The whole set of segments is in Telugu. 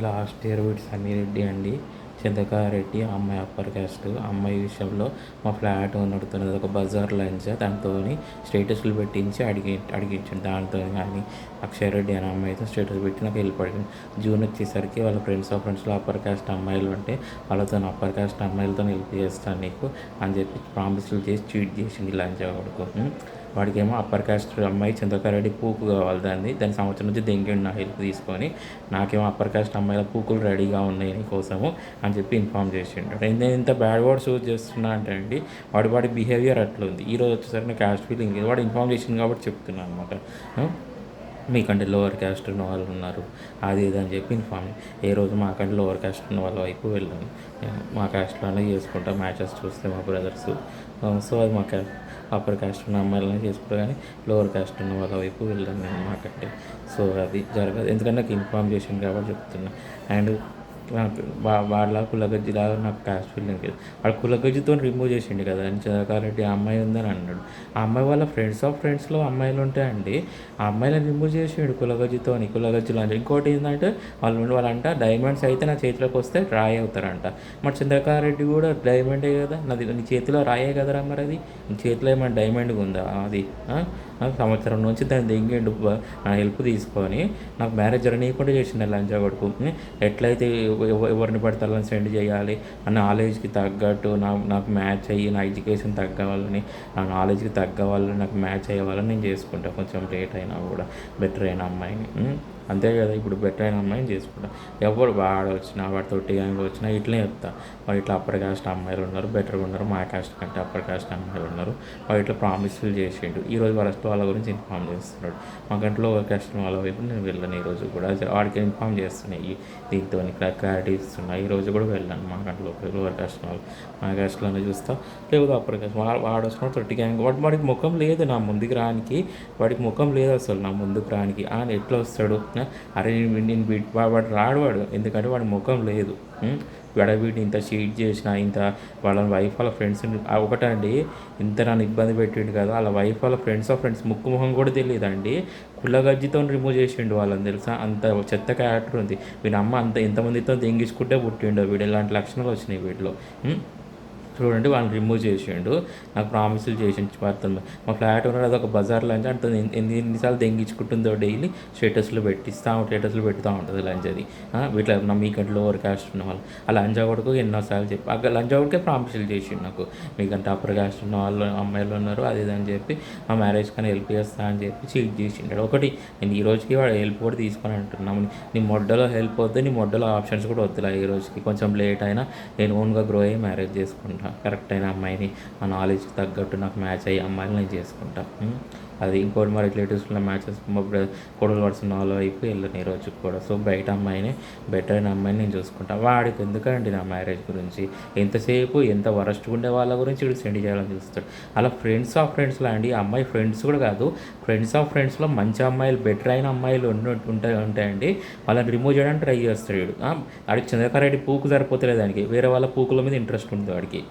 లాస్ట్ ఇయర్ వీడు సన్నిరెడ్డి అండి, చంద్రకారెడ్డి. ఆ అమ్మాయి అప్పర్ క్యాస్ట్. అమ్మాయి విషయంలో మా ఫ్లాట్ నడుతున్నది ఒక బజార్ లంచ్, దాంతో స్టేటస్లు పెట్టించి అడిగించండి. దాంతో కానీ అక్షయ్ రెడ్డి అనే అమ్మాయితో స్టేటస్ పెట్టి నాకు వెళ్ళిపడింది. జూన్ వచ్చేసరికి వాళ్ళ ఫ్రెండ్స్లో అప్పర్ క్యాస్ట్ అమ్మాయిలు ఉంటే వాళ్ళతో అప్పర్ క్యాస్ట్ అమ్మాయిలతో హెల్ప్ చేస్తాను నీకు అని చెప్పి ప్రామిస్లు చేసి చీట్ చేసింది లంచ్ కొడుకు. వాడికేమో అప్పర్ క్యాస్ట్ అమ్మాయి చంద్రకారెడ్డి పూకు కావాలి, దాని సంవత్సరం నుంచి దెంగిండు నా హెల్ప్ తీసుకొని. నాకేమో అప్పర్ క్యాస్ట్ అమ్మాయిల పూకులు రెడీగా ఉన్నాయి నీ కోసము అని చెప్పి ఇన్ఫామ్ చేసిండు. నేను ఇంత బ్యాడ్ వర్డ్స్ యూజ్ చేస్తున్నా అంటే అండి, వాడి బిహేవియర్ అట్లుంది. ఈరోజు వచ్చేసరికి నా క్యాస్ట్ ఫీలింగ్ వాడు ఇన్ఫామ్ చేసింది కాబట్టి చెప్తున్నాను అనమాట. మీకంటే లోవర్ క్యాస్ట్ ఉన్న వాళ్ళు ఉన్నారు అది ఇది అని చెప్పి ఇన్ఫామ్. ఏ రోజు మాకంటే లోవర్ క్యాస్ట్ ఉన్న వాళ్ళ వైపు వెళ్ళాను. మా క్యాస్ట్లోనే చేసుకుంటా మ్యాచెస్ చూస్తే మా బ్రదర్స్. సో అది మా అప్పర్ క్యాస్ట్ ఉన్న అమ్మాయిలనే చేసుకుంటా, కానీ లోవర్ క్యాస్ట్ ఉన్న వాళ్ళ వైపు వెళ్ళాను నేను మాకంటే. సో అది జరగదు, ఎందుకంటే నాకు ఇన్ఫామ్ చేసింది కాబట్టి చెప్తున్నా. అండ్ నాకు వాళ్ళ కులగజ్జిలాగా నాకు క్యాస్ట్ ఫీలింగ్ లేదు. వాడు కులగజ్జితో రిమూవ్ చేసిండు కదా అని చంద్రకారెడ్డి ఆ అమ్మాయి ఉందని అన్నాడు. ఆ అమ్మాయి వాళ్ళ ఫ్రెండ్స్లో అమ్మాయిలు ఉంటాయండి, ఆ అమ్మాయిలను రిమూవ్ చేసిండు కులగజ్జిలో అని. ఇంకోటి ఏంటంటే వాళ్ళంట డైమండ్స్ అయితే నా చేతిలోకి వస్తే రాయి అవుతారంట. మరి చంద్రకారెడ్డి కూడా డైమండే కదా, నీ చేతిలో రాయే కదరా, మరి అది నీ చేతిలో ఏమైనా డైమండ్గా ఉందా అది? సంవత్సరం నుంచి దాన్ని దెంగిండు హెల్ప్ తీసుకొని నాకు మ్యారేజ్ జరగనీయకుండా చేసిండు లంచా కొడుకు. ఎట్లయితే ఎవరిని పడితే వాళ్ళని సెండ్ చేయాలి, నా నాలెడ్జ్కి తగ్గట్టు నాకు మ్యాచ్ అయ్యి, నా ఎడ్యుకేషన్ తగ్గ వాళ్ళని, నా నాలెడ్జ్కి తగ్గ వాళ్ళని, నాకు మ్యాచ్ అయ్యే వాళ్ళని నేను చేసుకుంటాను. కొంచెం లేట్ అయినా కూడా బెటర్ అయిన అమ్మాయిని. అంతే కదా, ఇప్పుడు బెటర్ అయిన అమ్మాయిని చేసుకుంటా. ఎవరు వాడు వచ్చినా వాడు తొట్టి గ్యాంగ్ వచ్చినా ఇట్లనే చెప్తా. వాడు ఇట్లా అప్పర్ కాస్ట్ అమ్మాయిలు ఉన్నారు, బెటర్గా ఉన్నారు, మా కాస్ట్ కంటే అప్పర్ కాస్ట్ అమ్మాయిలు ఉన్నారు, వాడు ఇట్లా ప్రామిస్లు చేసిండు. ఈరోజు వరస్ట్ వాళ్ళ గురించి ఇన్ఫామ్ చేస్తున్నాడు. మా గంటలో ఒక కాస్ట్ వాళ్ళ వైపు నేను వెళ్ళాను. ఈరోజు కూడా వాడికి ఇన్ఫామ్ చేస్తున్నాయి, దీంతో క్లారిటీ ఇస్తున్నా. ఈరోజు కూడా వెళ్ళాను మా గంటలో లోవర్ కాస్ట్ వాళ్ళు. మా కాస్ట్లోనే చూస్తా, లేకపోతే అప్పర్ కాస్ట్. వాడు వచ్చిన తొట్టి గ్యాంగ్ వాడికి ముఖం లేదు నా ముందుకు రానికి, వాడికి ముఖం లేదు అసలు నా ముందుకు రానికి. ఎట్లా వస్తాడు? అరే నేను వాడు రాడు వాడు, ఎందుకంటే వాడి ముఖం లేదు. వీడిని ఇంత చీట్ చేసిన, ఇంత వాళ్ళ వైఫ్ వాళ్ళ ఫ్రెండ్స్ ఒకటండి, ఇంత నన్ను ఇబ్బంది పెట్టిండు కదా, వాళ్ళ వైఫ్ వాళ్ళ ఫ్రెండ్స్ ముక్కు మొహం కూడా తెలియదండి. కుళ్ళగజ్జితో రిమూవ్ చేసిండు వాళ్ళని, తెలుసా? అంత చెత్త క్యారెక్టర్ ఉంది వీడి అమ్మ. ఎంతమందితో దెంగించుకుంటే పుట్టిండో వీడు, ఇలాంటి లక్షణాలు వచ్చినాయి వీటిలో. చూడండి, వాళ్ళని రిమూవ్ చేసిండు, నాకు ప్రామిసులు చేసిండు. మా ఫ్లాట్ ఉన్నాడు, అది ఒక బజార్ లంచ్ అంటుంది. ఎన్నిసార్లు దెంగించుకుంటుందో డైలీ స్టేటస్లో స్టేటస్లు పెడుతూ ఉంటుంది లంచ్ అది. వీటిలో మీకంటే లోవర్ కాస్ట్ ఉన్న వాళ్ళు ఆ లంచా కొడుకు ఎన్నోసార్లు చెప్పి ఆ లంచా కొడుకే ప్రామిసులు చేసిండు నాకు. మీకంటే అప్పర్ కాస్ట్ ఉన్న వాళ్ళు అమ్మాయిలు ఉన్నారు అది ఇది అని చెప్పి మా మ్యారేజ్ కానీ హెల్ప్ చేస్తా అని చెప్పి చీట్ చేసిండు. ఒకటి నేను ఈ రోజుకి వాడు హెల్ప్ కూడా తీసుకొని అంటున్నాము. నీ మొడ్డలో హెల్ప్ వద్దు, నీ మొడ్డలో ఆప్షన్స్ కూడా వద్దులా. ఈ రోజుకి కొంచెం లేట్ అయినా నేను ఓన్గా గ్రో అయ్యి మ్యారేజ్ చేసుకుంటాను. కరెక్ట్ అయిన అమ్మాయిని, మా నాలెడ్జ్కి తగ్గట్టు నాకు మ్యాచ్ అయ్యే అమ్మాయిని నేను చేసుకుంటా. అది ఇంకోటి మా రిలేటివ్స్లో మ్యాచెస్ మా కొడుకులు పడుతున్న వాళ్ళ వైపు వెళ్ళను ఈ రోజు కూడా. సో బయట అమ్మాయిని, బెటర్ అయిన అమ్మాయిని నేను చూసుకుంటాను. వాడికి ఎందుకండి నా మ్యారేజ్ గురించి, ఎంతసేపు ఎంత వరస్ట్గా ఉండే వాళ్ళ గురించి వీడు సెండ్ చేయాలని చూస్తాడు. అలా ఫ్రెండ్స్లో అండి, అమ్మాయి ఫ్రెండ్స్ కూడా కాదు, ఫ్రెండ్స్లో మంచి అమ్మాయిలు, బెటర్ అయిన అమ్మాయిలు ఉంటాయండి, వాళ్ళని రిమూవ్ చేయడానికి ట్రై చేస్తాడు వీడు. వాడికి చంద్రకారెడ్డి పూకు సరిపోతలేదు దానికి, వేరే వాళ్ళ పూకుల మీద ఇంట్రెస్ట్ ఉంది వాడికి.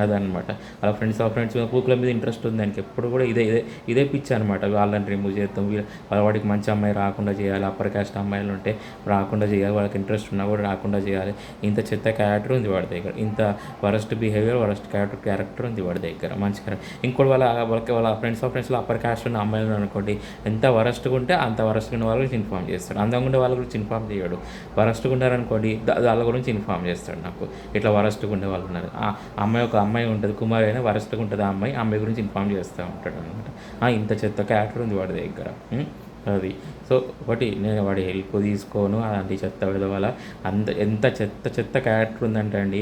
అదనమాట, అలా ఫ్రెండ్స్ పూకుల మీద ఇంట్రెస్ట్ ఉంది దానికి. ఎప్పుడు కూడా ఇదే పిచ్చి అనమాట. వాళ్ళని రిమూవ్ చేద్దాం, వాడికి మంచి అమ్మాయి రాకుండా చేయాలి, అప్పర్ క్యాస్ట్ అమ్మాయిలు ఉంటే రాకుండా చేయాలి, వాళ్ళకి ఇంట్రెస్ట్ ఉన్నా కూడా రాకుండా చేయాలి. ఇంత చెత్త క్యారెక్టర్ ఉంది వాడి దగ్గర, ఇంత వరస్ట్ బిహేవియర్, వరస్ట్ క్యారెక్టర్ ఉంది వాడి దగ్గర. మంచి క్యారెక్టర్. ఇంకోటి వాళ్ళ ఫ్రెండ్స్లో అప్పర్ క్యాస్ట్ ఉన్న అమ్మాయిలు అనుకోండి, ఎంత వరస్ట్గా ఉంటే అంత వరస్ట్గా ఉన్న వాళ్ళ గురించి ఇన్ఫామ్ చేస్తాడు. అందంగా ఉండే వాళ్ళ గురించి ఇన్ఫామ్ చేయడు. వరస్ట్గా ఉన్నారనుకోండి, వాళ్ళ గురించి ఇన్ఫామ్ చేస్తాడు నాకు, ఇట్లా వరస్ట్గా ఉండే వాళ్ళు ఉన్నారు. ఒక అమ్మాయి ఉంటుంది, కుమారి అయినా వరస్ట్గా ఉంటుంది ఆ అమ్మాయి గురించి ఇన్ఫామ్ చేస్తూ ఉంటాడు అనమాట. ఇంత చెత్త క్యారెక్టర్ ఉంది వాడి దగ్గర. అది సో ఒకటి, నేను వాడి హెల్ప్ తీసుకోను, అలాంటి చెత్త విధవల ఎంత చెత్త క్యారెక్టర్ ఉందంటే అండి,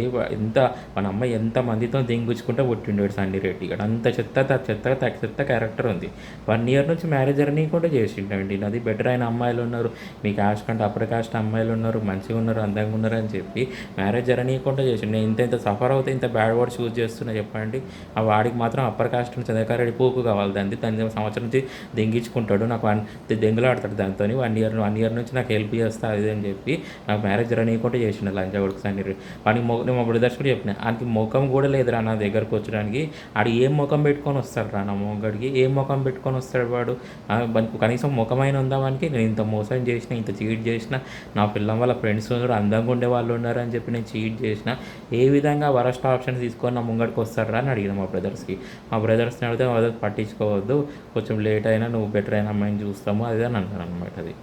మన అమ్మాయి ఎంతమందితో దెంగుచ్చుకుంటే పుట్టిండు సన్నిరెడ్డి ఇక్కడ. అంత చెత్త క్యారెక్టర్ ఉంది. 1 year నుంచి మ్యారేజ్ జరగనీయకుండా చేసిండండి. నాది బెటర్ అయిన అమ్మాయిలు ఉన్నారు, మీ కాస్ట్ కంటే అప్పర్ కాస్ట్ అమ్మాయిలు ఉన్నారు, మంచిగా ఉన్నారు, అందంగా ఉన్నారు అని చెప్పి మ్యారేజ్ జరగనీయకుండా చేసిండు. నేను ఇంత సఫర్ అవుతే ఇంత బ్యాడ్ వర్డ్స్ యూజ్ చేస్తున్నా చెప్పండి. వాడికి మాత్రం అప్పర్ కాస్ట్ చంద్రకారెడ్డి పూకు కావాలి, దాన్ని సంవత్సరం నుంచి దెంగించుకుంటాడు. నాకు దెంగులాడతాడు దాంతో. 1 ఇయర్ నుంచి నాకు హెల్ప్ చేస్తా అది అని చెప్పి నాకు మ్యారేజ్ జరగనీయకుండా చేసిండు లంజా కొడుకు సన్నీ. వానికి నేను మా బ్రదర్స్ కూడా చెప్పిన, వానికి ముఖం కూడా లేదురా నా దగ్గరకు వచ్చడానికి. ఆడు ఏం ముఖం పెట్టుకొని వస్తాడు రా నా మొగ్గడికి, ఏం ముఖం పెట్టుకొని వస్తాడు వాడు? కనీసం ముఖమైన ఉందా వానికి? నేను ఇంత మోసం చేసిన, ఇంత చీట్ చేసిన, నా పిల్లం వాళ్ళ ఫ్రెండ్స్ ఉన్నారు, అందంగా ఉండే వాళ్ళు ఉన్నారు అని చెప్పి నేను చీట్ చేసిన, ఏ విధంగా వరస్ట్ ఆప్షన్ తీసుకొని నా ముంగడికి వస్తారా అని అడిగిన మా బ్రదర్స్కి. మా బ్రదర్స్ని అడిగితే మా బ్రదర్స్ పట్టించుకోవద్దు, కొంచెం లేట్ అయినా నువ్వు బెటర్ అయిన అమ్మాయిని చూస్తాము అది అని అన్నారు అనమాట. అది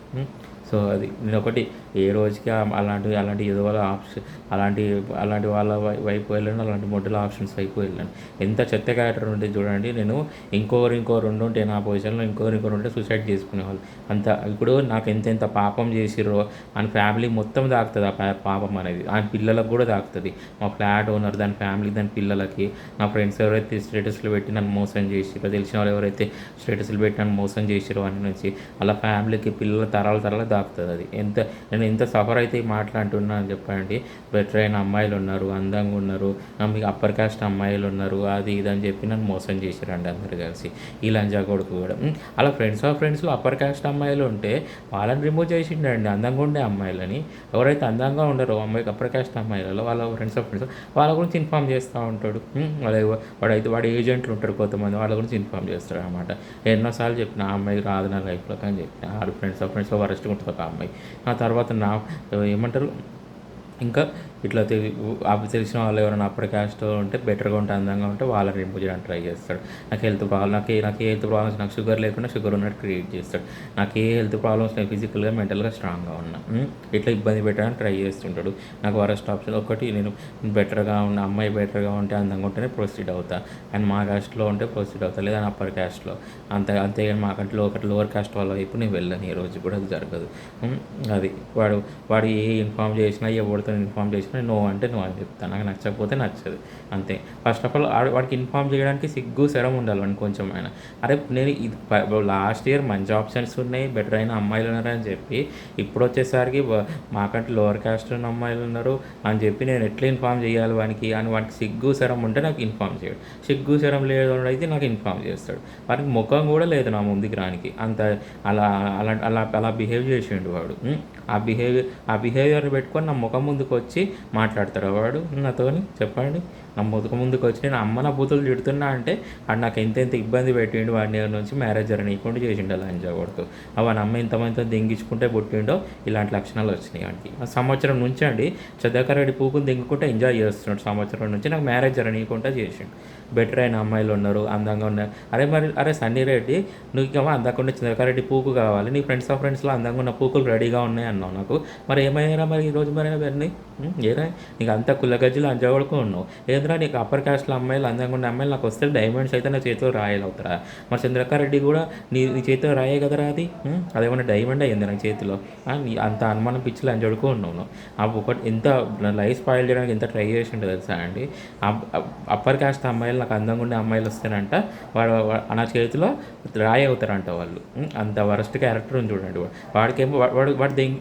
సో అది నేను ఒకటి ఏ రోజుకి అలాంటి ఏదో వాళ్ళ ఆప్షన్ అలాంటి వాళ్ళ వైపు వెళ్ళాను, అలాంటి మోడల్ ఆప్షన్స్ వైపు వెళ్ళాను. ఎంత చెత్త క్యారెక్టర్ ఉంటే చూడండి. నేను ఇంకోరు ఉంటే నా పొజిషన్లో ఇంకోరు ఉంటే సూసైడ్ చేసుకునేవాళ్ళు. అంత ఇప్పుడు నాకు ఎంత పాపం చేసిర్రో ఆయన ఫ్యామిలీ మొత్తం తాకుతుంది ఆ పాపం అనేది, ఆయన పిల్లలకు కూడా తాకుతుంది. మా ఫ్లాట్ ఓనర్, దాని ఫ్యామిలీ, దాని పిల్లలకి, నా ఫ్రెండ్స్ ఎవరైతే స్టేటస్లు పెట్టి నన్ను మోసం చేసిరో, తెలిసిన వాళ్ళు ఎవరైతే స్టేటస్లు పెట్టి నన్ను మోసం చేసిరో అని నుంచి అలా ఫ్యామిలీకి పిల్లల తరాల తాకుతుంది. అది నేను ఎంత సఫర్ అయితే మాట్లాడుతున్నా అని చెప్పండి. బెటర్ అయిన అమ్మాయిలు ఉన్నారు, అందంగా ఉన్నారు, మీకు అప్పర్ కాస్ట్ అమ్మాయిలు ఉన్నారు, అది ఇది అని చెప్పి నన్ను మోసం చేశారండి అందరు కలిసి. ఈ లంజా కొడుకు కూడా అలా ఫ్రెండ్స్లో అప్పర్ కాస్ట్ అమ్మాయిలు ఉంటే వాళ్ళని రిమూవ్ చేసిండండి అందంగా ఉండే అమ్మాయిలని. ఎవరైతే అందంగా ఉండరో అమ్మాయికి అప్పర్ కాస్ట్ అమ్మాయిలలో వాళ్ళ ఫ్రెండ్స్ వాళ్ళ గురించి ఇన్ఫామ్ చేస్తూ ఉంటాడు. వాడు ఏజెంట్లు ఉంటారు కొంతమంది, వాళ్ళ గురించి ఇన్ఫామ్ చేస్తాడు అనమాట. ఎన్నోసార్లు చెప్పిన ఆ అమ్మాయికి రాదు నా లైఫ్లోకి అని చెప్పిన. ఆడు ఫ్రెండ్స్లో వరస్ట్గా ఉంటుంది ఒక అమ్మాయి. ఆ తర్వాత ఏమంటారు ఇంకా ఇట్లా తెలిసిన వాళ్ళు ఎవరైనా అప్పటి క్యాస్ట్ ఉంటే బెటర్గా ఉంటే అందంగా ఉంటే వాళ్ళని రిమూవ్ చేయడానికి ట్రై చేస్తాడు. నాకు హెల్త్ ప్రాబ్లమ్స్ నాకు షుగర్ లేకుండా షుగర్ ఉన్నట్టు క్రియేట్ చేస్తాడు. నాకు ఏ హెల్త్ ప్రాబ్లమ్స్ నేను ఫిజికల్గా మెంటల్గా స్ట్రాంగ్గా ఉన్నా ఇట్లా ఇబ్బంది పెట్టడానికి ట్రై చేస్తుంటాడు. నాకు వరస్ట్ ఆప్షన్ ఒకటి, నేను అమ్మాయి బెటర్గా ఉంటే అందంగా ఉంటేనే ప్రొసీడ్ అవుతా, అండ్ మా క్యాస్ట్లో ఉంటే ప్రొసీడ్ అవుతా, లేదా అప్పర్ క్యాస్ట్లో అంతేగాని మాకంటే ఒకటి లోవర్ క్యాస్ట్ వాళ్ళ వైపు నేను వెళ్ళను, ఏ రోజు కూడా అది జరగదు. అది వాడు ఏ ఇన్ఫామ్ చేసినా ఎవరితో ఇన్ఫామ్ చేసినా నో అంటే నో అని చెప్తాను. నాకు నచ్చకపోతే నచ్చదు అంతే. ఫస్ట్ ఆఫ్ ఆల్ వాడికి ఇన్ఫామ్ చేయడానికి సిగ్గు శరం ఉండాలి వాడిని కొంచెం అయినా. అరే నేను ఇది లాస్ట్ ఇయర్ మంచి ఆప్షన్స్ ఉన్నాయి, బెటర్ అయిన అమ్మాయిలు ఉన్నారని చెప్పి ఇప్పుడు వచ్చేసరికి మాకంటే లోవర్ క్యాస్ట్ ఉన్న అమ్మాయిలు ఉన్నారు అని చెప్పి నేను ఎట్లా ఇన్ఫామ్ చేయాలి వానికి అని వాడికి సిగ్గు శరం ఉంటే నాకు ఇన్ఫామ్ చేయడు. సిగ్గు శరం లేదు అయితే నాకు ఇన్ఫామ్ చేస్తాడు. వాడికి ముఖం కూడా లేదు నా ముందుకు రానికి, అంత అలా బిహేవ్ చేసిండు వాడు. ఆ బిహేవియర్ని పెట్టుకొని నా ముఖం ముందుకు వచ్చి మాట్లాడతాడు వాడు నాతోని చెప్పండి. నా ముందుకు వచ్చి నేను అమ్మ నా బూతులు తిడుతున్నా అంటే వాడు నాకు ఎంత ఇబ్బంది పెట్టిండు. వాడి నుంచి మ్యారేజ్ జరగనీయకుండా చేసిండు లంజా కొడుకు. వాడి అమ్మ ఎంతమందితో దెంగించుకుంటే పుట్టిండో ఇలాంటి లక్షణాలు వచ్చినాయి వాడికి. ఆ సంవత్సరం నుంచి అండి సుధాకర్ రెడ్డి పూకుని దెంగుకుంటే ఎంజాయ్ చేస్తున్నాడు. సంవత్సరం నుంచి నాకు మ్యారేజ్ జరగనీయకుండా చేసిండు. బెటర్ అయిన అమ్మాయిలు ఉన్నారు, అందంగా ఉన్నారు. అరే సన్నీ రెడ్డి నువ్వు ఇంకా అందకుండా సుధాకర్ రెడ్డి పూకు కావాలి, నీ ఫ్రెండ్స్లో అందంగా ఉన్న పూకులు రెడీగా ఉన్నాయి అన్నావు నాకు. మరి ఏమైనా మరి ఈరోజు మరి అవన్నీ ఏరా నీకు అంత కుల్లగజ్జలు అంజగొడుకు ఉన్నావు ఏదైనా నీకు అప్పర్ క్యాస్ట్లో అమ్మాయిలు అందంగా ఉన్న అమ్మాయిలు నాకు వస్తే డైమండ్స్ అయితే నా చేతిలో రాయలు అవుతారా? మరి చంద్రకార్ రెడ్డి కూడా నీ చేతిలో రాయే కదరా అది. అదేమన్నా డైమండ్ అయ్యింది నాకు చేతిలో. నీ అంత అనుమానం పిచ్చిలు అంజడుకు ఉన్నావు. ఒకటి ఎంత లైఫ్ స్పాయిల్ చేయడానికి ఎంత ట్రై చేసి ఉంటుంది తెలుసా అండి. అప్పర్ క్యాస్ట్ అమ్మాయిలు నాకు అందంగా ఉండే అమ్మాయిలు వస్తేనంట వాడు నా చేతిలో రాయి అవుతారంట వాళ్ళు. అంత వరస్ట్ క్యారెక్టర్ ఉంది చూడండి. వాడికేమో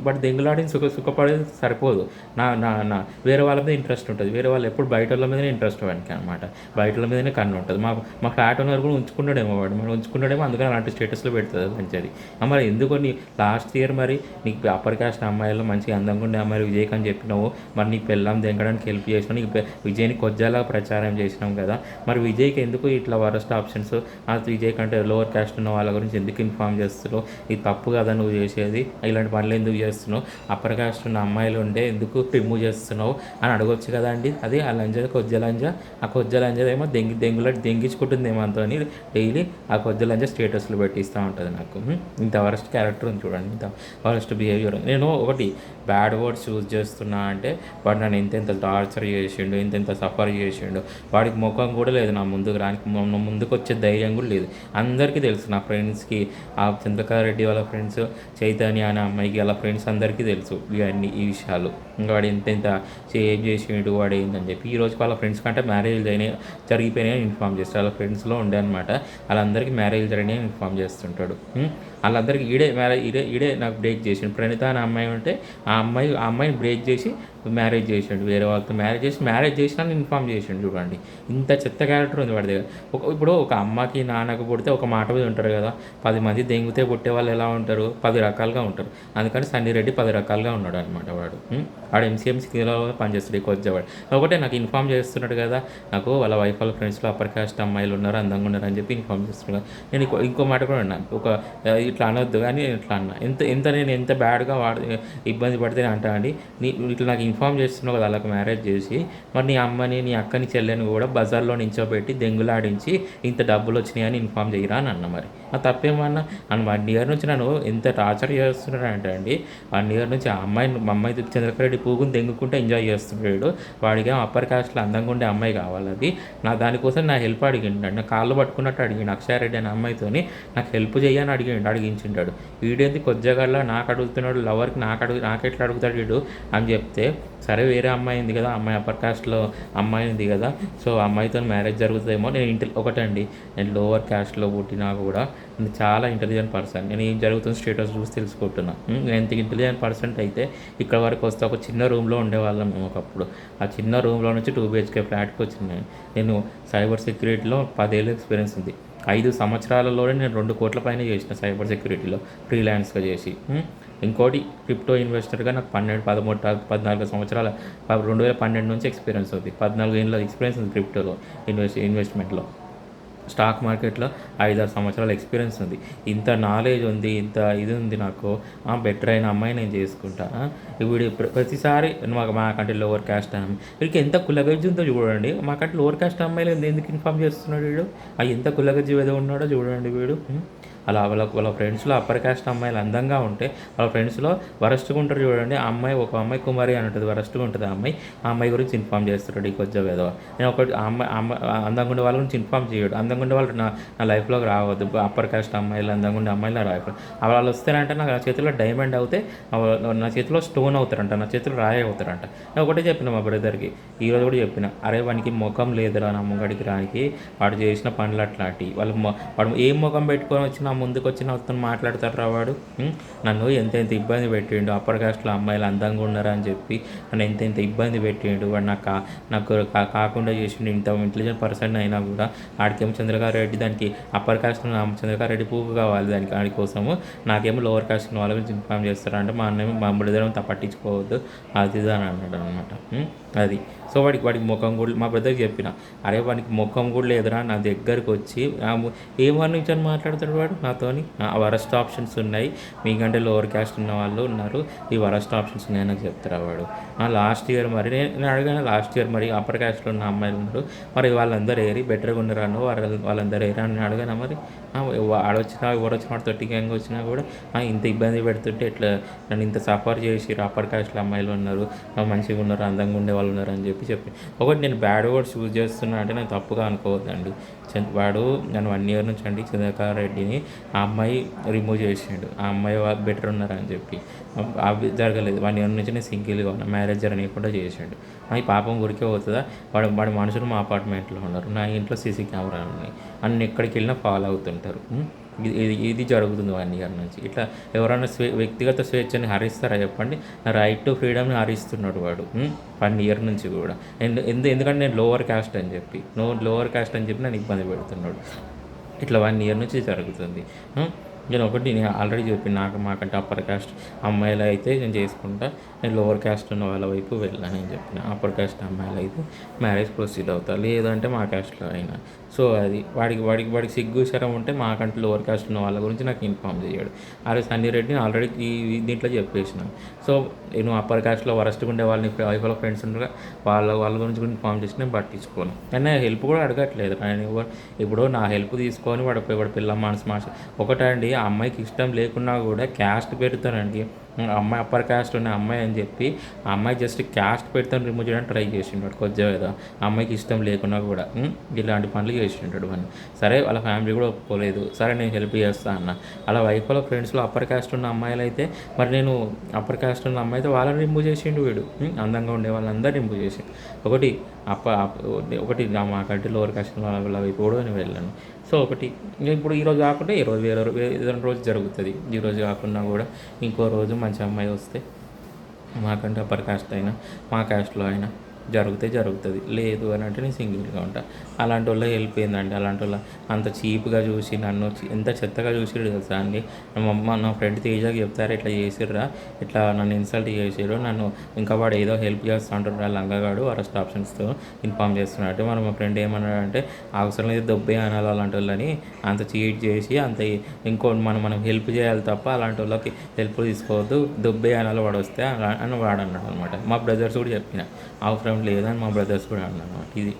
వాడు దెంగులాడిని సుఖపడేది సరిపోదు. నా వేరే వాళ్ళ మీద ఇంట్రెస్ట్ ఉంటుంది. వేరే వాళ్ళు ఎప్పుడు బయట వాళ్ళ మీదనే ఇంట్రెస్ట్ వాడికి అనమాట. బయట వాళ్ళ మీదనే కన్ను ఉంటుంది. మా ఫ్లాట్ ఓనర్ కూడా ఉంచుకుంటాడేమో వాడు, మనం ఉంచుకుంటాడేమో అందుకని అలాంటి స్టేటస్లో పెడుతుంది మంచిది. మరి ఎందుకో లాస్ట్ ఇయర్ మరి నీకు అప్పర్ క్యాస్ట్ అమ్మాయిలో మంచిగా అందంగా ఉండే అమ్మాయిలు విజయ్కి అని చెప్పినావు. మరి నీకు పెళ్ళాం దెంగడానికి హెల్ప్ చేసినావు, నీకు విజయ్ని కొజ్జాలా ప్రచారం చేసినాం కదా. మరి విజయ్కి ఎందుకు ఇట్లా వరస్ట్ ఆప్షన్స్, విజయ్ కంటే లోవర్ క్యాస్ట్ ఉన్న వాళ్ళ గురించి ఎందుకు ఇన్ఫామ్ చేస్తున్నావు? ఇది తప్పు కదా నువ్వు చేసేది, ఇలాంటి పనులు ఎందుకు చేస్తున్నావు? అప్పర్ క్యాస్ట్ ఉన్న అమ్మాయిలు ఉంటే ఎందుకు రిమూవ్ చేస్తున్నావు అని అడగొచ్చు కదా అండి. అది ఆ కొజ్జలంజ ఆ కొజ్జలంజేమో దెంగించుకుంటుందేమో అంతో డైలీ ఆ కొజ్జలంజ స్టేటస్లు పెట్టిస్తూ ఉంటుంది నాకు. ఇంత వరస్ట్ క్యారెక్టర్ ఉంది చూడండి, ఇంత వరస్ట్ బిహేవియర్. నేను ఒకటి బ్యాడ్ వర్డ్స్ యూజ్ చేస్తున్నా అంటే వాడు నన్ను ఎంతెంత టార్చర్ చేసిండు, ఎంతెంత సఫర్ చేసిండు. వాడికి ముఖం కూడా లేదు నా ముందుకు రానికి, ముందుకు వచ్చే ధైర్యం కూడా లేదు. అందరికీ తెలుసు, నా ఫ్రెండ్స్కి, ఆ చంద్రకార్ రెడ్డి వాళ్ళ ఫ్రెండ్స్, చైతన్య అనే అమ్మాయికి వాళ్ళ ఫ్రెండ్స్ అందరికీ తెలుసు ఈ విషయాలు. ఇంకా వాడు ఎంతెంత ఏం చేసిండు వాడు ఏందని చెప్పి. ఈరోజు వాళ్ళ ఫ్రెండ్స్ కంటే మ్యారేజ్ జరిగిపోయినాయని ఇన్ఫామ్ చేస్తాడు. వాళ్ళ ఫ్రెండ్స్లో ఉండే అనమాట వాళ్ళందరికీ మ్యారేజ్ జరిగినాయని ఇన్ఫామ్ చేస్తుంటాడు. వాళ్ళందరికీ ఈడే నాకు బ్రేక్ చేసిండు. ప్రణీత అనే అమ్మాయి ఉంటే ఆ అమ్మాయిని బ్రేక్ చేసి మ్యారేజ్ చేసిండు. వేరే వాళ్ళతో మ్యారేజ్ చేసినా ఇన్ఫామ్ చేసిండు. చూడండి ఇంత చెత్త క్యారెక్టర్ ఉంది వాడి దగ్గర. ఇప్పుడు ఒక అమ్మకి నాన్నకు పుడితే ఒక మాట మీద ఉంటారు కదా, 10 మంది దెంగితే పుట్టే వాళ్ళు ఎలా ఉంటారు, 10 రకాలుగా ఉంటారు. అందుకని సన్నీ రెడ్డి 10 రకాలుగా ఉన్నాడు అనమాట వాడు. వాడు ఎంసీఎంసీలో పనిచేస్తాడు కొంచెం. ఒకటే నాకు ఇన్ఫామ్ చేస్తున్నాడు కదా, నాకు వాళ్ళ వైఫ్ వాళ్ళ ఫ్రెండ్స్లో అప్పర్ కాస్ట్ అమ్మాయిలు ఉన్నారు, అందంగా ఉన్నారు అని చెప్పి ఇన్ఫామ్ చేస్తున్నాడు. నేను ఇంకో మాట కూడా అన్నా, ఇట్లా అనొద్దు కానీ ఇట్లా అన్నా, నేను ఎంత బ్యాడ్గా ఇబ్బంది పడితే అంటా అండి, ఇట్లా నాకు ఇన్ఫామ్ చేస్తున్నావు కదా వాళ్ళకి మ్యారేజ్ చేసి, మరి నీ అమ్మని నీ అక్కని చెల్లెని కూడా బజార్లో నించోబెట్టి దెంగులాడించి ఇంత డబ్బులు వచ్చినాయని ఇన్ఫామ్ చేయరా అని అన్న. మరి ఆ తప్పేమన్నా అని 1 year నుంచి నన్ను ఎంత టార్చర్ చేస్తున్నాడంటే అండి, 1 year నుంచి ఆ అమ్మాయి చంద్రకర్ రెడ్డి పూగుని దెంగుకుంటే ఎంజాయ్ చేస్తున్నాడు. వాడికి అప్పర్ కాస్ట్లో అందంగా ఉండే అమ్మాయి కావాలి. దానికోసం నా హెల్ప్ అడిగిండు. నా కాళ్ళు పట్టుకున్నట్టు అడిగిండు. అక్షయారెడ్డి అనే అమ్మాయితోని నాకు హెల్ప్ చేయని అడిగించింటాడు. వీడేంది కొద్దిగా నాకు అడుగుతున్నాడు, లవర్కి నాకెట్లా అడుగుతాడు వీడు అని చెప్తే, సరే వేరే అమ్మాయి ఉంది కదా, అమ్మాయి అప్పర్ కాస్ట్లో అమ్మాయి ఉంది కదా, సో అమ్మాయితో మ్యారేజ్ జరుగుతుందేమో. ఒకటండి, నేను లోవర్ క్యాస్ట్లో పుట్టినా కూడా నేను చాలా ఇంటెలిజెంట్ పర్సన్. నేను ఏం జరుగుతుంది స్టేటస్ చూసి తెలుసుకుంటున్నా. నేను ఎంత ఇంటెలిజెంట్ పర్సన్ అయితే ఇక్కడ వరకు వస్తే ఒక చిన్న రూమ్లో ఉండేవాళ్ళం మేము ఒకప్పుడు. ఆ చిన్న రూమ్లో నుంచి 2 BHK ఫ్లాట్కి వచ్చింది. నేను సైబర్ సెక్యూరిటీలో 10 ఏళ్ళు ఎక్స్పీరియన్స్ ఉంది. 5 సంవత్సరాలలోనే నేను 2 కోట్ల పైన చేసిన సైబర్ సెక్యూరిటీలో ఫ్రీలాన్స్గా చేసి. ఇంకోటి క్రిప్టో ఇన్వెస్టర్గా నాకు 14 సంవత్సరాల 2012 నుంచి ఎక్స్పీరియన్స్ ఉంది. 14 ఏళ్ళ ఎక్స్పీరియన్స్ ఉంది క్రిప్టోలో ఇన్వెస్ట్మెంట్లో. స్టాక్ మార్కెట్లో 5-6 సంవత్సరాల ఎక్స్పీరియన్స్ ఉంది. ఇంత నాలెడ్జ్ ఉంది, ఇంత ఇది ఉంది నాకు. బెటర్ అయిన అమ్మాయి నేను చేసుకుంటా. ఇప్పుడు ప్రతిసారి మాకంటే లోవర్ క్యాస్ట్ వీడికి ఎంత కులగజ్జి ఉందో చూడండి. మాకంటే లోవర్ క్యాస్ట్ అమ్మాయిలు ఎందుకు ఇన్ఫామ్ చేస్తున్నాడు వీడు? ఎంత కులగజ్జి ఏదో ఉన్నాడో చూడండి వీడు. అలా వాళ్ళ ఫ్రెండ్స్లో అప్పర్ కాస్ట్ అమ్మాయిలు అందంగా ఉంటే వాళ్ళ ఫ్రెండ్స్లో వరస్ట్గా ఉంటారు చూడండి. ఒక అమ్మాయి కుమారి అని ఉంటుంది, వరస్ట్గా ఉంటుంది ఆ అమ్మాయి గురించి ఇన్ఫామ్ చేస్తాడు ఈ కొంచెం ఏదో. నేను ఒకటి అందంగా ఉండే వాళ్ళ గురించి ఇన్ఫామ్ చేయడు. అందంగా ఉండే వాళ్ళు నా లైఫ్లోకి రావద్దు. అప్పర్ కాస్ట్ అమ్మాయిలు, అందంగా ఉండే అమ్మాయిలు నా లైఫ్లో వాళ్ళు వస్తారంటే నా చేతిలో డైమండ్ అవుతే, నా చేతిలో స్టోన్ అవుతారంట, నా చేతిలో రాయి అవుతారంట. నేను ఒకటే చెప్పిన మా బ్రదర్కి, ఈరోజు కూడా చెప్పిన, అరే వానికి ముఖం లేదురా నా ముంగడికి రానికి, వాడు చేసిన పనులు అట్లాంటివి. వాడు ఏం ముఖం పెట్టుకొని వచ్చిన ముందుకు వచ్చి నాతో మాట్లాడతాడు వాడు. నన్ను ఎంత ఇబ్బంది పెట్టిండు, అప్పర్ కాస్ట్లో అమ్మాయిలు అందంగా ఉన్నారా అని చెప్పి నన్ను ఎంత ఇబ్బంది పెట్టిండు వాడు. నాకు కాకుండా చేసిండు. ఇంత ఇంటెలిజెంట్ పర్సన్ అయినా కూడా ఆడికేమో చంద్రకార్ రెడ్డి, దానికి అప్పర్ కాస్ట్ చంద్రకార్ రెడ్డి పువ్వు కావాలి దానికి, ఆడి కోసము నాకేమో లోవర్ కాస్ట్ వాళ్ళ గురించి ఇన్ఫామ్ చేస్తారంటే మా బ్రదర్ పట్టించుకోవద్దు అది అని అన్నాడు అనమాట. అది సో వాడికి ముఖం కూడా, మా బ్రదర్కి చెప్పిన, అరే వాడికి ముఖం కూడా లేదురా, నా దగ్గరికి వచ్చి ఏమని నుంచి అని మాట్లాడతాడు వాడు నాతోని. వరస్ట్ ఆప్షన్స్ ఉన్నాయి, మీకంటే లోవర్ క్యాస్ట్ ఉన్న వాళ్ళు ఉన్నారు, ఈ వరస్ట్ ఆప్షన్స్ ఉన్నాయని నాకు చెప్తారా వాడు. లాస్ట్ ఇయర్ మరి నేను అడిగాను, లాస్ట్ ఇయర్ మరి అప్పర్ క్యాస్ట్లో ఉన్న అమ్మాయిలు ఉన్నారు, మరి వాళ్ళందరూ ఏరి బెటర్గా ఉన్నారను వాళ్ళందరూ ఏరా అని అడిగాను. మరి ఆడొచ్చినా ఎవరు వచ్చిన వాడు 30 గ్యాంగ్ వచ్చినా కూడా ఇంత ఇబ్బంది పెడుతుంటే ఇట్లా నన్ను ఇంత సఫర్ చేసి అప్పర్ క్యాస్ట్లో అమ్మాయిలు ఉన్నారు, మంచిగా ఉన్నారు, అందంగా ఉండే వాళ్ళు ఉన్నారు అని చెప్పి ఒకటి నేను బ్యాడ్ వర్డ్స్ యూజ్ చేస్తున్నా అంటే నేను తప్పుగా అనుకోవద్దండి. వాడు నన్ను 1 year నుంచి అండి చంద్రకార్ రెడ్డిని ఆ అమ్మాయి రిమూవ్ చేసిండు, ఆ అమ్మాయి బెటర్ ఉన్నారని చెప్పి. అవి జరగలేదు. 1 year నుంచి నేను సింగిల్గా ఉన్నా, మ్యారేజ్ జరగకుండా చేసిండు. ఈ పాపం ఊరికే పోతుందా? వాడి మనుషులు మా అపార్ట్మెంట్లో ఉన్నారు, నా ఇంట్లో సీసీ కెమెరాలు ఉన్నాయి, అన్ని ఎక్కడికి వెళ్ళినా ఫాలో అవుతుంటారు. ఇది జరుగుతుంది 1 year నుంచి. ఇట్లా ఎవరైనా వ్యక్తిగత స్వేచ్ఛని హరిస్తారా చెప్పండి? నా రైట్ టు ఫ్రీడమ్ని హరిస్తున్నాడు వాడు 1 year నుంచి కూడా. ఎందుకంటే నేను లోవర్ క్యాస్ట్ అని చెప్పి నన్ను ఇబ్బంది పెడుతున్నాడు. ఇట్లా 1 year నుంచి జరుగుతుంది. నేను ఆల్రెడీ చెప్పిన, మాకంటే అప్పర్ కాస్ట్ అమ్మాయిలు అయితే నేను చేసుకుంటా, నేను లోవర్ కాస్ట్ ఉన్న వాళ్ళ వైపు వెళ్ళాను అని చెప్పిన. అప్పర్ కాస్ట్ అమ్మాయిలు అయితే మ్యారేజ్ ప్రొసీడ్ అవుతా, లేదంటే మా కాస్ట్లో అయినా. సో అది వాడికి సిగ్గు శరం ఉంటే మాకంటే లోవర్ కాస్ట్ ఉన్న వాళ్ళ గురించి నాకు ఇన్ఫామ్ చేయడు. అరే సన్నీ రెడ్డిని ఆల్రెడీ దీంట్లో చెప్పేసిన. సో నేను అప్పర్ కాస్ట్లో వరస్ట్గా ఉండే వాళ్ళని వైఫ్లో ఫ్రెండ్స్ ఉండగా వాళ్ళ గురించి కూడా ఇన్ఫామ్ చేసి నేను పట్టించుకోను. కానీ హెల్ప్ కూడా అడగట్లేదు. ఆయన ఇప్పుడు నా హెల్ప్ తీసుకొని వాడు పిల్ల మనసు ఒకటండి, ఆ అమ్మాయికి ఇష్టం లేకున్నా కూడా క్యాస్ట్ పెడతానండి. అమ్మాయి అప్పర్ క్యాస్ట్ ఉన్న అమ్మాయి అని చెప్పి ఆ అమ్మాయి జస్ట్ క్యాస్ట్ పెడతాను రిమూవ్ చేయడానికి ట్రై చేసిండు కొంచెం ఏదో ఆ అమ్మాయికి ఇష్టం లేకున్నా కూడా ఇలాంటి పనులు చేసింటాడు అని. సరే వాళ్ళ ఫ్యామిలీ కూడా ఒప్పుకోలేదు. సరే నేను హెల్ప్ చేస్తా అన్న. అలా వైఫ్ వాళ్ళ ఫ్రెండ్స్లో అప్పర్ క్యాస్ట్ ఉన్న అమ్మాయిలు అయితే మరి నేను అప్పర్ క్యాస్ట్ ఉన్న అమ్మాయి అయితే వాళ్ళని రిమూవ్ చేసిండు వీడు. అందంగా ఉండే వాళ్ళందరూ రిమూవ్ చేసిండు. ఒకటి ఒకటి మా కంటే లోవర్ క్యాస్ట్ వాళ్ళ వైపు కూడా నేను వెళ్ళాను. సో ఒకటి ఇప్పుడు ఈరోజు కాకుండా ఈరోజు ఏదైనా రోజు జరుగుతుంది. ఈరోజు కాకుండా కూడా ఇంకో రోజు మంచి అమ్మాయి వస్తే మాకంటే అప్పర్ కాస్ట్ అయినా మా క్యాస్ట్లో అయినా జరుగుతుంది. లేదు అని అంటే నేను సింగిల్గా ఉంటా. అలాంటి వాళ్ళ హెల్ప్ ఏందండి? అలాంటి వాళ్ళ అంత చీప్గా చూసి నన్ను ఎంత చెత్తగా చూసిరు తెలుసా అండి. నా ఫ్రెండ్ తేజకి చెప్తారు ఇట్లా చేసిర్రా, ఇట్లా నన్ను ఇన్సల్ట్ చేసిర్రు, నన్ను ఇంకా వాడు ఏదో హెల్ప్ చేస్తూ అంటున్నారు లంగగాడు అరెస్ట్ ఆప్షన్స్తో ఇన్ఫామ్ చేస్తున్నాడు. మరి మా ఫ్రెండ్ ఏమన్నాడంటే అవసరం లేదు దొబ్బే అనాలి అలాంటి వాళ్ళని, అంత చీట్ చేసి అంత ఇంకో మనం హెల్ప్ చేయాలి తప్ప అలాంటి వాళ్ళకి హెల్ప్ తీసుకోవద్దు, దొబ్బే అనాలి వాడు వస్తే అని వాడు అన్నాడు అనమాట. మా బ్రదర్స్ కూడా చెప్పిన అవసరం లేదని మా బ్రదర్స్ కూడా అన్నమాట. ఇది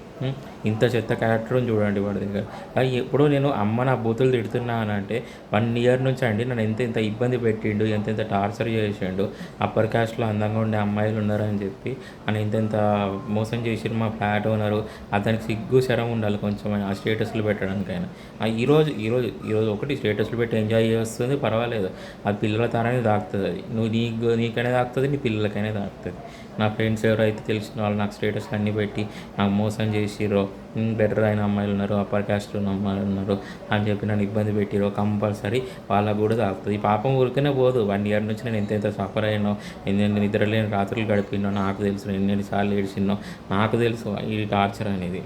ఇంత చెత్త క్యారెక్టర్ చూడండి వాడి దగ్గర. ఎప్పుడో నేను అమ్మ నా బూతులు తిడుతున్నానంటే 1 ఇయర్ నుంచి అండి నన్ను ఎంత ఇబ్బంది పెట్టిండు, ఎంత టార్చర్ చేసిండు. అప్పర్ క్యాస్ట్లో అందంగా ఉండే అమ్మాయిలు ఉన్నారని చెప్పి అని ఎంత మోసం చేసిరు మా ఫ్లాట్ ఓనరు. అతనికి సిగ్గు శరం ఉండాలి కొంచెం ఆ స్టేటస్లు పెట్టడానికైనా. ఈరోజు ఒకటి స్టేటస్లు పెట్టి ఎంజాయ్ చేస్తుంది పర్వాలేదు, అది పిల్లల తరాన్ని దాకుతుంది. అది నీకైనా దాకుతుంది, నీ పిల్లలకైనా దాకుతుంది. నా ఫ్రెండ్స్ ఎవరైతే తెలిసిన వాళ్ళు నాకు స్టేటస్లు అన్నీ పెట్టి నాకు మోసం చేసిరో, బెటర్ అయిన అమ్మాయిలు ఉన్నారు, అప్పర్ క్యాస్ట్ ఉన్న అమ్మాయిలు ఉన్నారు అని చెప్పి నన్ను ఇబ్బంది పెట్టిరో కంపల్సరీ వాళ్ళకు కూడా తాకుతుంది. ఈ పాపం ఊరికనే పోదు. 1 ఇయర్ నుంచి నేను ఎంత సఫర్ అయినో, ఎన్ని నిద్రలేని రాత్రులు గడిపినో నాకు తెలుసు, ఎన్నెన్నిసార్లు ఏడ్చినో నాకు తెలుసు ఈ టార్చర్ అనేది.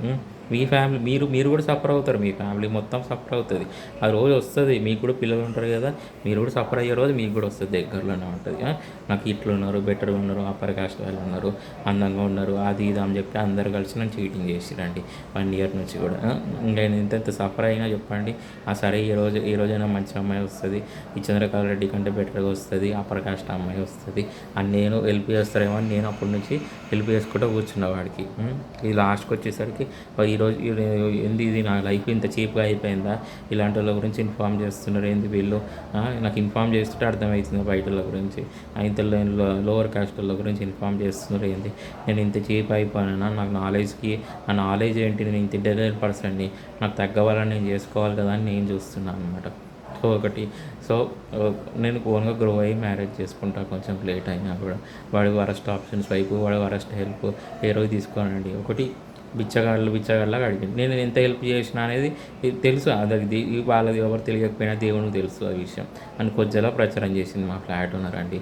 మీ ఫ్యామిలీ మీరు కూడా సఫర్ అవుతారు, మీ ఫ్యామిలీ మొత్తం సఫర్ అవుతుంది. ఆ రోజు వస్తుంది. మీకు కూడా పిల్లలు ఉంటారు కదా, మీరు కూడా సఫర్ అయ్యే రోజు మీకు కూడా వస్తుంది, దగ్గరలోనే ఉంటుంది. నాకు ఇట్లు ఉన్నారు, బెటర్గా ఉన్నారు, అప్పర్ కాస్ట్ వాళ్ళు ఉన్నారు, అందంగా ఉన్నారు, అది ఇది అని చెప్పి అందరు కలిసి నన్ను చీటింగ్ చేసిరండి 1 ఇయర్ నుంచి కూడా. నేను ఎంత సఫర్ అయినా చెప్పండి. సరే ఈ రోజైనా మంచి అమ్మాయి వస్తుంది, ఈ చంద్రకాల రెడ్డి కంటే బెటర్గా వస్తుంది, అప్పర్ కాస్ట్ అమ్మాయి వస్తుంది అని నేను హెల్ప్ చేస్తారేమో అని నేను అప్పటి నుంచి హెల్ప్ చేసుకుంటూ కూర్చున్న వాడికి. ఈ లాస్ట్కి వచ్చేసరికి ఈరోజు ఇది నా లైఫ్ ఇంత చీప్గా అయిపోయిందా, ఇలాంటి వాళ్ళ గురించి ఇన్ఫామ్ చేస్తున్నారు ఏంది వీళ్ళు, నాకు ఇన్ఫామ్ చేస్తుంటే అర్థమవుతుంది బయట వాళ్ళ గురించి, ఇంత లోవర్ కాస్ట్ వాళ్ళ గురించి ఇన్ఫామ్ చేస్తున్నారు ఏంది, నేను ఇంత చీప్ అయిపోయినా, నాకు నా నాలెడ్జ్ ఏంటి, నేను ఇంత ఇంటెలిజెంట్ పర్సన్ని, నాకు తగ్గవాలని నేను చేసుకోవాలి కదా అని నేను చూస్తున్నాను అనమాట. సో నేను ఓన్గా గ్రో అయ్యి మ్యారేజ్ చేసుకుంటా కొంచెం లేట్ అయినా కూడా. వాడి వరస్ట్ ఆప్షన్స్ వైపు, వాడి వరస్ట్ హెల్ప్ ఏ రోజు తీసుకోనండి. ఒకటి బిచ్చగాళ్ళగా అడిగింది. నేను ఎంత హెల్ప్ చేసిన అనేది తెలుసు, అది వాళ్ళది ఎవరు తెలియకపోయినా దేవునికి తెలుసు ఆ విషయం అని కొద్దిగా ప్రచారం చేసింది మా ఫ్లాట్ ఓనర్ అండి.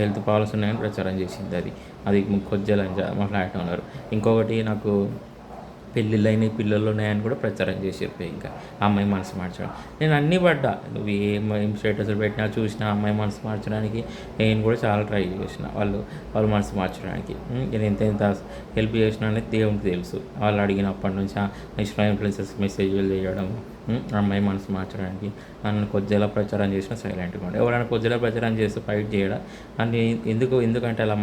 హెల్త్ ప్రాబ్లమ్స్ ఉన్నాయని ప్రచారం చేసింది. అది కొద్దిగా మా ఫ్లాట్ ఓనర్. ఇంకొకటి నాకు పెళ్ళిళ్ళైన పిల్లలు ఉన్నాయని కూడా ప్రచారం చేసేపోయి ఇంకా అమ్మాయి మనసు మార్చడం. నేను అన్నీ పడ్డా, నువ్వు ఏం స్టేటస్లు పెట్టినా చూసినా అమ్మాయి మనసు మార్చడానికి నేను కూడా చాలా ట్రై చేసిన వాళ్ళు మనసు మార్చడానికి. నేను ఎంత హెల్ప్ చేసిన అనేది దేవునికి తెలుసు. వాళ్ళు అడిగినప్పటి నుంచి ఇన్స్టా ఇన్ఫ్లుయెన్సర్స్ మెసేజ్లు చేయడం, అమ్మాయి మనసు మార్చడానికి నన్ను కొద్దిగా ప్రచారం చేసిన సైలెంట్గా ఉండే. ఎవరైనా కొద్దిగా ప్రచారం చేస్తే ఫైట్ చేయడం అని ఎందుకంటే అలా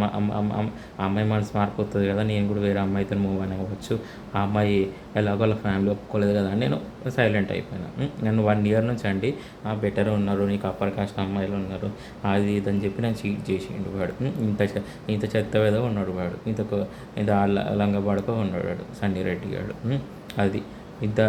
అమ్మాయి మనసు మారిపోతుంది కదా, నేను కూడా వేరే అమ్మాయితో మూవ్ అని అవ్వచ్చు, ఆ అమ్మాయి ఎలాగో వాళ్ళ ఫ్యామిలీ ఒప్పుకోలేదు కదా అని నేను సైలెంట్ అయిపోయినా. నన్ను 1 ఇయర్ నుంచి అండి బెటర్ ఉన్నారు, నీకు అప్పర్ కాస్ట్ అమ్మాయిలు ఉన్నారు, అది ఇదని చెప్పి నేను చీట్ చేసిండు వాడు. ఇంత చెత్త వేదో ఉన్నాడు వాడు, ఇంత లంగబాడుకో ఉన్నాడు వాడు సన్నీ రెడ్డి గాడు. అది ఇంత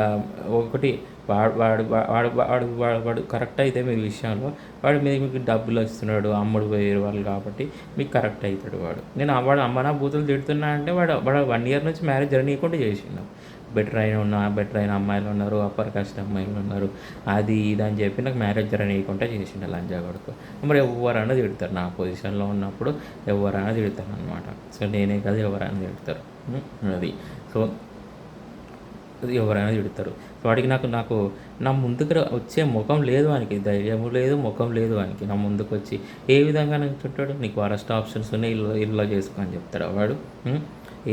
ఒకటి వాడు కరెక్ట్ అయితే మీ విషయంలో వాడు మీద మీకు డబ్బులు వస్తున్నాడు, అమ్ముడు పోయారు వాళ్ళు కాబట్టి మీకు కరెక్ట్ అవుతాడు వాడు. నేను వాడు అమ్మనా బూతులు తిడుతున్నా అంటే వాడు 1 ఇయర్ నుంచి మ్యారేజ్ జరగనీయకుండా చేసిండు. బెటర్ అయిన అమ్మాయిలు ఉన్నారు, అప్పర్ కాస్ట్ అమ్మాయిలు ఉన్నారు, అది ఇది అని చెప్పి నాకు మ్యారేజ్ జరగనీయకుండా చేసిండు లంజా కొడుకు. మరి ఎవరైనా తిడతారు, నా పొజిషన్లో ఉన్నప్పుడు ఎవరైనా తిడతారు అనమాట. సో నేనే కాదు ఎవరైనా తిడతారు. అది సో ఎవరైనా తిడతారు. వాడికి నాకు నా ముందుకు వచ్చే ముఖం లేదు, వానికి ధైర్యము లేదు, ముఖం లేదు వానికి. నా ముందుకు వచ్చి ఏ విధంగా నుంచుంటాడు, నీకు వరస్ట్ ఆప్షన్స్ ఉన్నాయి, ఇల్లు చేసుకో అని చెప్తాడు వాడు.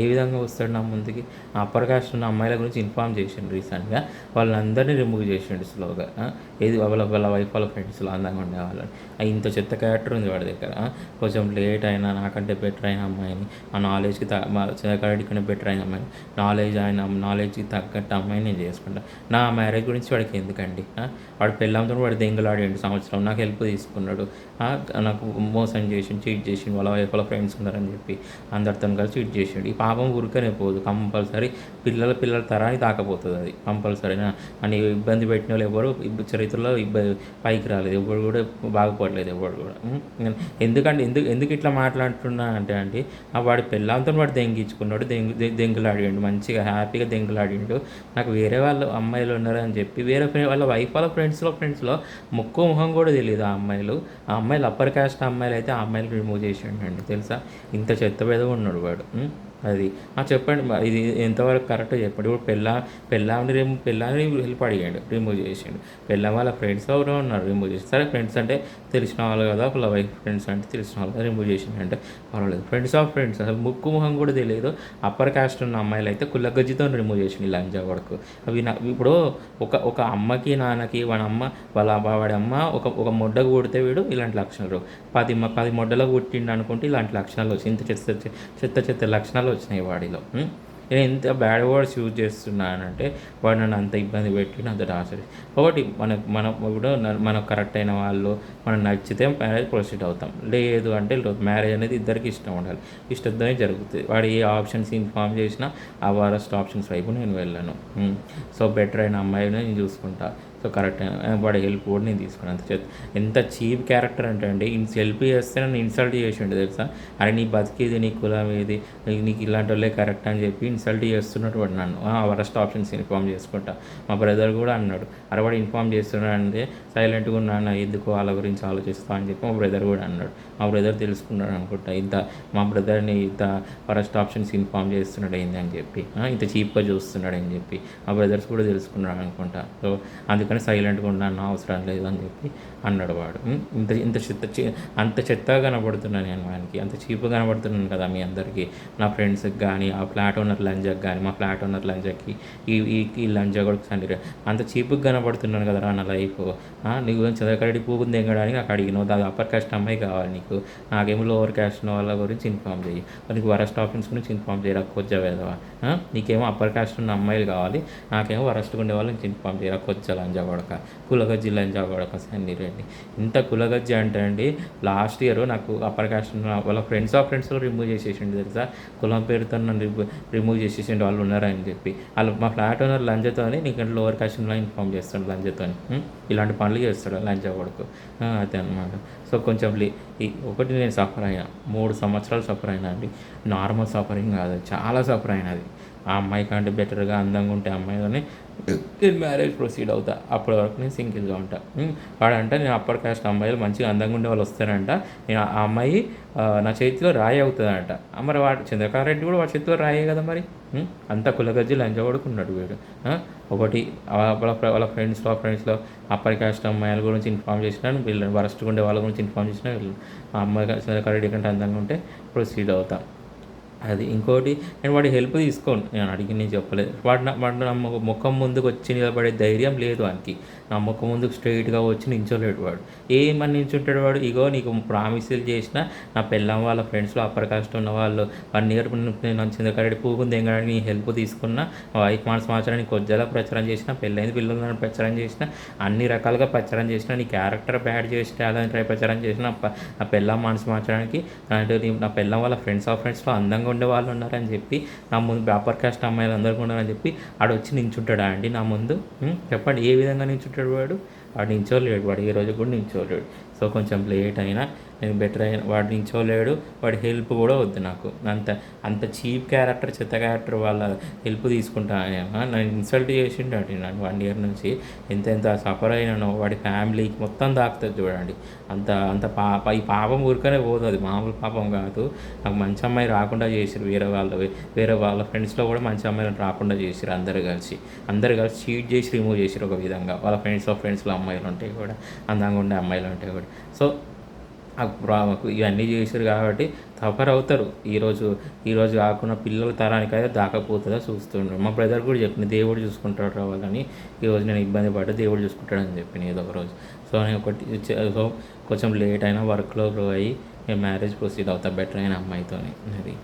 ఏ విధంగా వస్తాడు నా ముందుకి? అప్పర్ కాస్ట్ ఉన్న అమ్మాయిల గురించి ఇన్ఫార్మ్ చేసిండు రీసెంట్గా, వాళ్ళందరినీ రిమూవ్ చేసిండు స్లోగా. ఏది వాళ్ళ వైఫ్ వాళ్ళ ఫ్రెండ్స్లో అందంగా ఉండేవాళ్ళని. ఇంత చెత్త క్యారెక్టర్ ఉంది వాడి దగ్గర. కొంచెం లేట్ అయినా నాకంటే బెటర్ అయిన అమ్మాయిని, ఆ నాలెడ్జ్కి మా చిన్నకారెడ్డి కన్నా బెటర్ అయిన అమ్మాయిని, నాలెడ్జ్కి తగ్గట్టు అమ్మాయిని నేను చేసుకుంటా. నా మ్యారేజ్ గురించి వాడికి ఎందుకండి? వాడు పెళ్ళాంతో వాడు దెంగులాడేండు సంవత్సరం, నాకు హెల్ప్ తీసుకున్నాడు, నాకు మోసం చేసిండు, చీట్ చేసిండు, వాళ్ళ వైఫ్ వాళ్ళ ఫ్రెండ్స్ ఉన్నారని చెప్పి అందరితో కలిసి చీట్ చేసిండు. ఈ పాపం ఊరికనే పోదు, కంపల్సరీ పిల్లల తరానికి తాకపోతుంది అది కంపల్సరీనా. అని ఇబ్బంది పెట్టిన వాళ్ళు ఎవరు చరిత్రలో పైకి రాలేదు, ఎవరు కూడా బాగుపడలేదు ఎవరు కూడా. ఎందుకంటే ఎందుకు ఇట్లా మాట్లాడుతున్నా అంటే వాడి పెళ్ళాంతో వాడు దెంగించుకున్నాడు, దెంగులాడిండు, మంచిగా హ్యాపీగా దెంగులాడిండు. నాకు వేరే వాళ్ళు అమ్మాయిలు ఉన్నారని చెప్పి వేరే వాళ్ళ వైఫ్ వాళ్ళ ఫ్రెండ్స్లో ముక్కు ముఖం కూడా తెలియదు ఆ అమ్మాయిలు అప్పర్ కాస్ట్ అమ్మాయిలు అయితే ఆ అమ్మాయిలు రిమూవ్ చేసిండండి తెలుసా. ఇంత చెత్త పెదవి ఉన్నాడు వాడు. అది చెప్పండి, ఇది ఎంతవరకు కరెక్టో చెప్పండి. ఇప్పుడు పెళ్ళాన్ని హెల్ప్ అడిగాడు, రిమూవ్ చేసిండు. పెళ్ళాం వాళ్ళ ఫ్రెండ్స్ ఎవరో ఉన్నారు, రిమూవ్ చేసి. సరే ఫ్రెండ్స్ అంటే తెలిసిన వాళ్ళు కదా, వాళ్ళ వైఫ్ ఫ్రెండ్స్ అంటే తెలిసిన వాళ్ళు రిమూవ్ చేసిండు అంటే పర్వాలేదు. ఫ్రెండ్స్ అసలు ముక్కు ముఖం కూడా తెలియదు అప్పర్ కాస్ట్ ఉన్న అమ్మాయిలు అయితే కుల్లగజ్జితో రిమూవ్ చేసిండు లంజా వరకు. అవి ఇప్పుడు ఒక అమ్మకి నాన్నకి వాడి అమ్మ ఒక మొడ్డకు కొడితే వీడు ఇలాంటి లక్షణాలు, 10 మొడ్డలకు పుట్టిండు అనుకుంటే ఇలాంటి లక్షణాలు వచ్చి ఇంత చెత్త లక్షణాలు వచ్చినాయి వాడిలో. నేను ఎంత బ్యాడ్ వర్డ్స్ యూజ్ చేస్తున్నానంటే వాడు నన్ను అంత ఇబ్బంది పెట్టి అంత టార్చర్. ఒకటి మనం కూడా మనకు కరెక్ట్ అయిన వాళ్ళు మనం నచ్చితే మ్యారేజ్ ప్రొసీడ్ అవుతాం, లేదు అంటే మ్యారేజ్ అనేది ఇద్దరికి ఇష్టం ఉండాలి, ఇష్టంతోనే జరుగుతుంది. వాడు ఏ ఆప్షన్స్ ఇన్ఫార్మ్ చేసినా ఆ వరస్ట్ ఆప్షన్స్ వైపు నేను వెళ్ళాను. సో బెటర్ అయిన అమ్మాయిని నేను చూసుకుంటా. సో కరెక్ట్ వాడి హెల్ప్ కూడా నేను తీసుకున్నాను. ఎంత చీప్ క్యారెక్టర్ అంటే అండి, హెల్ప్ చేస్తే నన్ను ఇన్సల్ట్ చేసిండు తెలుసా. అరే నీ బతికేది, నీ కులం ఏది, నీకు ఇలాంటి వాళ్ళే కరెక్ట్ అని చెప్పి ఇన్సల్ట్ చేస్తున్నట్టు వాడు నన్ను. వరస్ట్ ఆప్షన్స్ ఇన్ఫార్మ్ చేసుకుంటా. మా బ్రదర్ కూడా అన్నాడు, అరే వాడు ఇన్ఫార్మ్ చేస్తున్నాడంటే సైలెంట్గా ఉన్నాను, ఎందుకు వాళ్ళ గురించి ఆలోచిస్తా అని చెప్పి మా బ్రదర్ కూడా అన్నాడు. మా బ్రదర్ తెలుసుకున్నాడు అనుకుంటా, మా బ్రదర్ని ఇంత వరస్ట్ ఆప్షన్స్ ఇన్ఫార్మ్ చేస్తున్నాడు ఏంది అని చెప్పి, ఇంత చీప్గా చూస్తున్నాడు అని చెప్పి మా బ్రదర్స్ కూడా తెలుసుకున్నాడు అనుకుంటా. సో అందుకని సైలెంట్గా ఉన్నాను, అవసరం లేదు అని చెప్పి అన్నాడు వాడు. అంత చెత్తగా కనబడుతున్నాను నేను వానికి, అంత చీప్గా కనబడుతున్నాను కదా మీ అందరికీ, నా ఫ్రెండ్స్కి కానీ, ఆ ఫ్లాట్ ఓనర్ లంజకి కానీ, మా ఫ్లాట్ ఓనర్ లంజకి, ఈ లంజ కూడా సండి అంత చీప్గా కనబడుతున్నాను కదరా నా లైఫ్. నీకు చదవకడి పూగుంది దిగడానికి నాకు అడిగినావు, దాని అప్పర్ కాస్ట్ అమ్మాయి కావాలి నీకు, నాకేమో లోవర్ కాస్ట్ ఉన్న వాళ్ళ గురించి ఇన్ఫార్మ్ చేయి, నీకు వరస్ట్ ఆప్షన్స్ గురించి ఇన్ఫార్మ్ చేయరా కొజ్జవేదవా. నీకేమో అప్పర్ కాస్ట్ ఉన్న అమ్మాయిలు కావాలి, నాకేమో వరస్ట్గా ఉండే వాళ్ళ నుంచి ఇన్ఫార్మ్ చేయరా కొజ్జ లంజ కొడక, కులగజ్జి లంజా కొడక సండి రెడ్డి. ఇంత కులగజ్జి అంటే అండి, లాస్ట్ ఇయర్ నాకు అప్పర్ కాస్ట్ వాళ్ళ ఫ్రెండ్స్లో రిమూవ్ చేసేసిండు తెలుసా. కులం పేరుతో నన్ను రిమూవ్ చేసేసిండు వాళ్ళు ఉన్నారని చెప్పి. వాళ్ళు మా ఫ్లాట్ ఓనర్ లంజతోని నీకంటే లోవర్ కాస్ట్ ఇన్ఫార్మ్ చేస్తాడు లంజతోని, ఇలాంటి పనులు చేస్తాడు లంజా కొడుకు. అదే అనమాట. సో కొంచెం ఒకటి నేను సఫర్ అయినా, 3 సంవత్సరాలు సఫర్ అయినా అండి. నార్మల్ సఫరింగ్ కాదు, చాలా సఫర్ అయినది. ఆ అమ్మాయి కంటే బెటర్గా అందంగా ఉంటే అమ్మాయితోనే నేను మ్యారేజ్ ప్రొసీడ్ అవుతా, అప్పటి వరకు నేను సింగిల్గా ఉంటా. వాడంట నేను అప్పర్ కాస్ట్ అమ్మాయిలు మంచిగా అందంగా ఉండే వాళ్ళు వస్తారంట, నేను ఆ అమ్మాయి నా చేతిలో రాయి అవుతుందంట. మరి వాడు చంద్రకారెడ్డి కూడా వాడి చేతిలో రాయే కదా మరి. అంత కులగజ్జి లంజ కొడుకున్నాడు వీడు. ఒకటి వాళ్ళ ఫ్రెండ్స్లో అప్పర్ కాస్ట్ అమ్మాయిల గురించి ఇన్ఫార్మ్ చేసినా వీళ్ళు, వరస్ట్గా ఉండే వాళ్ళ గురించి ఇన్ఫార్మ్ చేసినా వీళ్ళు. ఆ అమ్మాయి చంద్రకారెడ్డి కంటే అందంగా ఉంటే ప్రొసీడ్ అవుతా. అది ఇంకోటి, నేను వాడి హెల్ప్ తీసుకోను, నేను అడిగి నేను చెప్పలేదు. వాడు నా ముఖం ముందుకు వచ్చి నిలబడే ధైర్యం లేదు వానికి. నా ముఖం ముందుకు స్ట్రైట్గా వచ్చి నించోలేడు వాడు. ఏమని నించుంటాడు వాడు, ఇగో నీకు ప్రామిసులు చేసిన నా పెళ్ళం వాళ్ళ ఫ్రెండ్స్లో అప్పర్ కాస్ట్ ఉన్న వాళ్ళు 1 ఇయర్ నేను చిందకరెడ్డి పూగుంది ఎంగడానికి నీ హెల్ప్ తీసుకున్న, వైఫ్ మాట సమాచారాన్ని కొద్దిగా ప్రచారం చేసిన, పెళ్ళైన పిల్లలను ప్రచారం చేసిన, అన్ని రకాలుగా ప్రచారం చేసిన, నీ క్యారెక్టర్ బ్యాడ్ చేసిన అలాంటి ప్రచారం చేసిన, నా పెళ్ళం మాట సమాచారానికి నా పెళ్ళం వాళ్ళ ఫ్రెండ్స్లో అందంగా ఉండే వాళ్ళు ఉన్నారని చెప్పి, నా ముందు అప్పర్ కాస్ట్ అమ్మాయిలు అందరికీ ఉన్నారని చెప్పి ఆడు వచ్చి నించుంటాడా అండి నా ముందు? చెప్పండి, ఏ విధంగా నించుంటాడు వాడు నించోలేడు, వాడు ఏ రోజు కూడా నించోలేడు. సో కొంచెం లేట్ అయినా నేను బెటర్ అయినా వాడు నించోలేడు, వాడి హెల్ప్ కూడా వద్దు నాకు. అంత చీప్ క్యారెక్టర్, చెత్త క్యారెక్టర్ వాళ్ళ హెల్ప్ తీసుకుంటాను. నన్ను ఇన్సల్ట్ చేసిండు అండి నన్ను 1 ఇయర్ నుంచి. ఎంత సఫర్ అయినానో వాడి ఫ్యామిలీకి మొత్తం దాకుతుంది చూడండి. ఈ పాపం ఊరికనే పోదు, అది మామూలు పాపం కాదు. నాకు మంచి అమ్మాయి రాకుండా చేసిరు, వేరే వాళ్ళ ఫ్రెండ్స్లో కూడా మంచి అమ్మాయిలను రాకుండా చేసిరు. అందరు కలిసి చీట్ చేసి రిమూవ్ చేసిరు ఒక విధంగా. వాళ్ళ ఫ్రెండ్స్లో అమ్మాయిలు ఉంటాయి కూడా, అందంగా ఉండే అమ్మాయిలు ఉంటాయి కూడా. సో ఇవన్నీ చేసారు కాబట్టి సఫర్ అవుతారు. ఈరోజు కాకుండా పిల్లల తరానికైతే దాకపోతుందో చూస్తుండ్రు. మా బ్రదర్ కూడా చెప్పిన దేవుడు చూసుకుంటాడు రా వాళ్ళని, ఈరోజు నేను ఇబ్బంది పడ్డా దేవుడు చూసుకుంటాడని చెప్పిన ఏదో ఒక రోజు. సో నేను సో కొంచెం లేట్ అయినా వర్క్లో అయ్యి నేను మ్యారేజ్ ప్రొసీడ్ అవుతా బెటర్ అయిన అమ్మాయితోని అది.